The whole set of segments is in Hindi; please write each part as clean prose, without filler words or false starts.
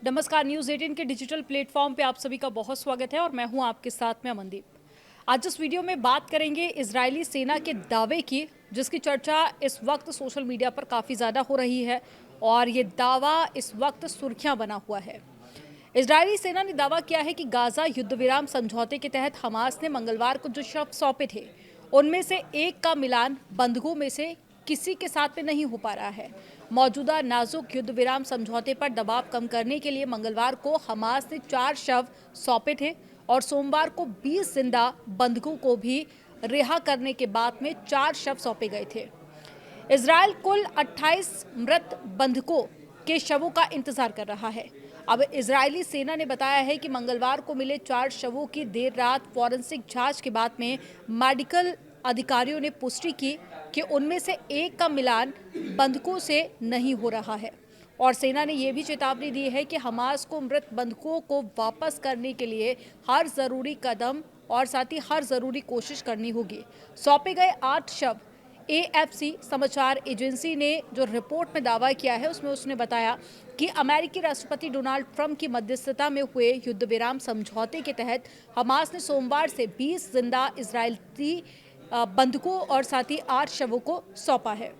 नमस्कार, न्यूज़ 18 के डिजिटल प्लेटफॉर्म पे आप सभी का बहुत स्वागत है और मैं हूं आपके साथ में अमनदीप। आज इस वीडियो में बात करेंगे इजरायली सेना के दावे की, जिसकी चर्चा इस वक्त सोशल मीडिया पर काफ़ी ज़्यादा हो रही है और ये दावा इस वक्त सुर्खियां बना हुआ है। इजरायली सेना ने दावा किया है कि गाजा युद्ध विराम समझौते के तहत हमास ने मंगलवार को जो शव सौंपे थे, उनमें से एक का मिलान बंधकों में से किसी के साथ में नहीं हो पा रहा है। मौजूदा नाजुक युद्ध विराम समझौते पर दबाव कम करने के लिए मंगलवार को हमास ने 4 शव सौंपे थे और सोमवार को 20 जिंदा बंधकों को भी रिहा करने के बाद में 4 शव सौंपे गए थे। इजरायल कुल 28 मृत बंधकों के शवों का इंतजार कर रहा है। अब इजरायली सेना ने बताया है कि मंगलवार को मिले 4 शवों की देर रात फॉरेंसिक जांच के बाद में मेडिकल अधिकारियों ने पुष्टि की कि उनमें से एक का मिलान बंधकों से नहीं हो रहा है और सेना ने यह भी चेतावनी दी है कि हमास को मृत बंधकों को वापस करने के लिए हर जरूरी कदम और साथ ही हर जरूरी कोशिश करनी होगी। सौंपे गए 8 शव एएफसी समाचार एजेंसी ने जो रिपोर्ट में दावा किया है उसमें उसने बताया कि अमेरिकी राष्ट्रपति डोनाल्ड ट्रंप की मध्यस्थता में हुए युद्ध विराम समझौते के तहत हमास ने सोमवार से 20 जिंदा इजरायली बंधकों और साथ ही 8 शवों को सौंपा है।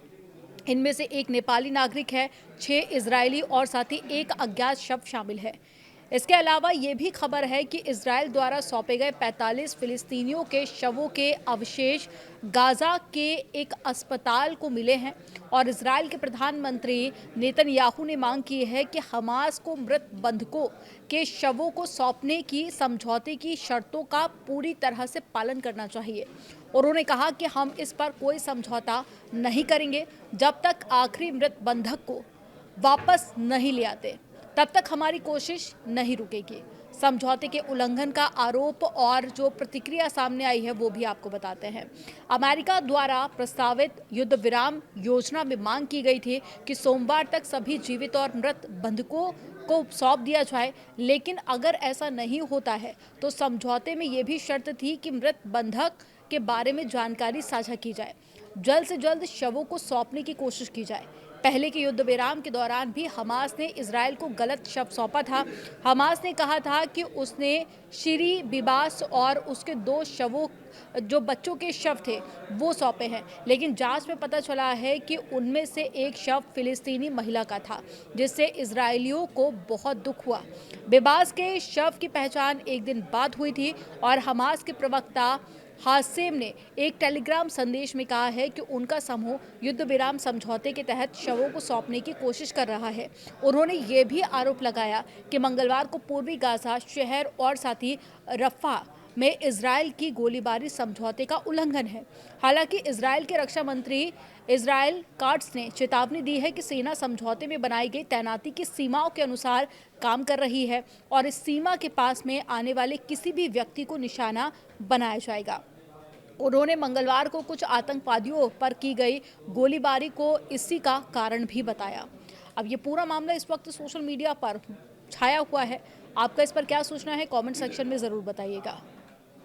इनमें से एक नेपाली नागरिक है, 6 इजरायली और साथ ही एक अज्ञात शव शामिल है। इसके अलावा ये भी खबर है कि इजरायल द्वारा सौंपे गए 45 फिलिस्तीनियों के शवों के अवशेष गाजा के एक अस्पताल को मिले हैं और इजरायल के प्रधानमंत्री नेतन्याहू ने मांग की है कि हमास को मृत बंधकों के शवों को सौंपने की समझौते की शर्तों का पूरी तरह से पालन करना चाहिए। उन्होंने कहा कि हम इस पर कोई समझौता नहीं करेंगे जब तक आखिरी मृत बंधक को वापस नहीं ले आते, तब तक हमारी कोशिश नहीं रुकेगी। समझौते के उल्लंघन का आरोप और जो प्रतिक्रिया सामने आई है वो भी आपको बताते हैं। अमेरिका द्वारा प्रस्तावित युद्ध विराम योजना में मांग की गई थी कि सोमवार तक सभी जीवित और मृत बंधकों को सौंप दिया जाए, लेकिन अगर ऐसा नहीं होता है तो समझौते में ये भी शर्त थी कि मृत बंधक के बारे में जानकारी साझा की जाए, जल्द से जल्द शवों को सौंपने की कोशिश की जाए। पहले के युद्ध विराम के दौरान भी हमास ने इजरायल को गलत शव सौंपा था। हमास ने कहा था कि उसने शिरी बिबास और उसके 2 शवों जो बच्चों के शव थे वो सौंपे हैं, लेकिन जांच में पता चला है कि उनमें से एक शव फिलिस्तीनी महिला का था, जिससे इजरायलियों को बहुत दुख हुआ। बिबास के शव की पहचान एक दिन बाद हुई थी और हमास के प्रवक्ता हासेम ने एक टेलीग्राम संदेश में कहा है कि उनका समूह युद्ध विराम समझौते के तहत शवों को सौंपने की कोशिश कर रहा है। उन्होंने ये भी आरोप लगाया कि मंगलवार को पूर्वी गाजा शहर और साथ ही रफा में इजरायल की गोलीबारी समझौते का उल्लंघन है। हालांकि इजरायल के रक्षा मंत्री इजराइल काट्स ने चेतावनी दी है कि सेना समझौते में बनाई गई तैनाती की सीमाओं के अनुसार काम कर रही है और इस सीमा के पास में आने वाले किसी भी व्यक्ति को निशाना बनाया जाएगा। उन्होंने मंगलवार को कुछ आतंकवादियों पर की गई गोलीबारी को इसी का कारण भी बताया। अब ये पूरा मामला इस वक्त सोशल मीडिया पर छाया हुआ है। आपका इस पर क्या सोचना है, कमेंट सेक्शन में ज़रूर बताइएगा।